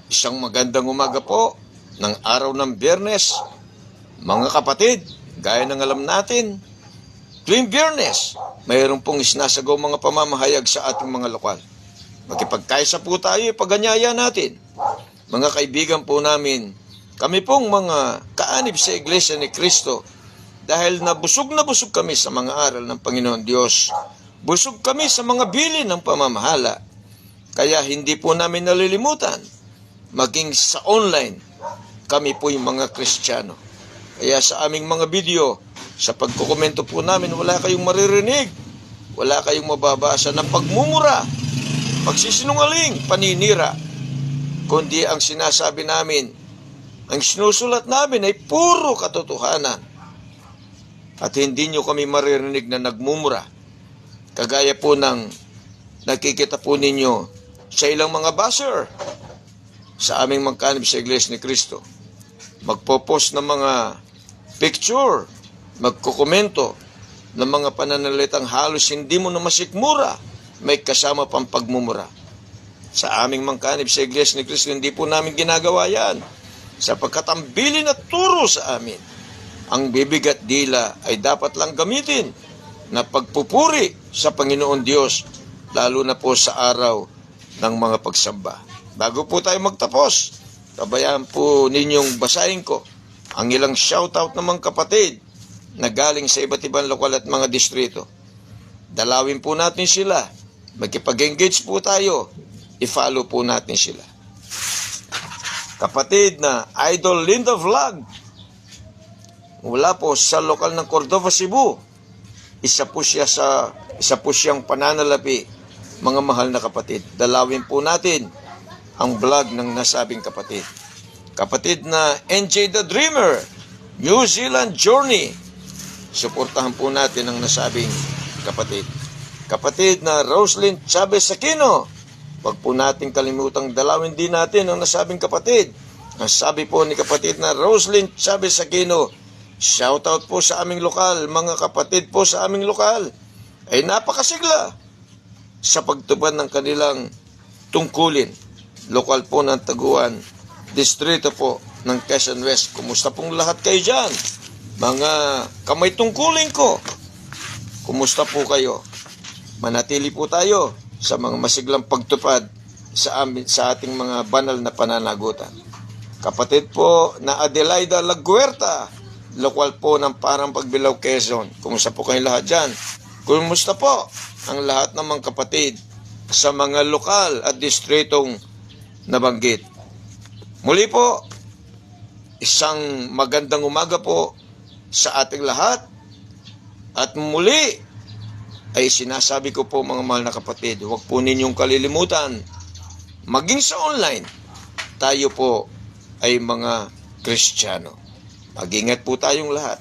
Isang magandang umaga po ng araw ng Biyernes. Mga kapatid, gaya ng alam natin, tuwing Biyernes, mayroon pong isinasagaw mga pamamahayag sa ating mga lokal. Magkipagkaisa po tayo, ipaganyaya natin. Mga kaibigan po namin, kami pong mga kaanib sa Iglesia ni Cristo, dahil na busog kami sa mga aral ng Panginoon Diyos. Busog kami sa mga bilin ng pamamahala. Kaya hindi po namin nalilimutan, maging sa online, kami po yung mga Kristiyano. Kaya sa aming mga video, sa pagkukomento po namin, wala kayong maririnig, wala kayong mababasa ng pagmumura, pagsisinungaling, paninira, kundi ang sinasabi namin, ang sinusulat namin ay puro katotohanan. At hindi nyo kami maririnig na nagmumura. Kagaya po ng nakikita po ninyo sa ilang mga basher sa aming magkanib sa Iglesia ni Cristo. Magpo-post ng mga picture, magkukomento ng mga pananalitang halos hindi mo na masikmura, may kasama pang pagmumura. Sa aming magkanib sa Iglesia ni Cristo, hindi po namin ginagawa yan, sapagkat ang bilin at turo sa amin, ang bibig at dila ay dapat lang gamitin na pagpupuri sa Panginoon Diyos, lalo na po sa araw ng mga pagsamba. Bago po tayo magtapos, kabayaan po ninyong basahin ko ang ilang shoutout ng mga kapatid na galing sa iba't ibang lokal at mga distrito. Dalawin po natin sila, magkipag-engage po tayo, i-follow po natin sila. Kapatid na Idol Linda Vlog, mula po sa lokal ng Cordova, Cebu. Isa po siyang pananalapi, mga mahal na kapatid. Dalawin po natin ang vlog ng nasabing kapatid. Kapatid na NJ the Dreamer, New Zealand Journey. Suportahan po natin ang nasabing kapatid. Kapatid na Roslyn Chavez Aquino. Huwag po natin kalimutang dalawin din natin ang nasabing kapatid. Ang sabi po ni kapatid na Roslyn Chavez Aquino, shoutout po sa aming lokal, mga kapatid po sa aming lokal, ay napakasigla sa pagtupad ng kanilang tungkulin. Lokal po ng Taguan, distrito po ng Quezon West. Kumusta pong lahat kayo dyan? Mga kamay tungkulin ko, kumusta po kayo? Manatili po tayo sa mga masiglang pagtupad sa ating mga banal na pananagutan. Kapatid po na Adelaida Laguerta, lokal po ng Parang Pagbilao, Quezon. Kumusta po kayong lahat dyan? Kumusta po ang lahat ng mga kapatid sa mga lokal at distritong nabanggit? Muli po, isang magandang umaga po sa ating lahat. At muli ay sinasabi ko po, mga mahal na kapatid, huwag po ninyong kalilimutan, maging sa online, tayo po ay mga Kristiyano. Mag-ingat po tayong lahat.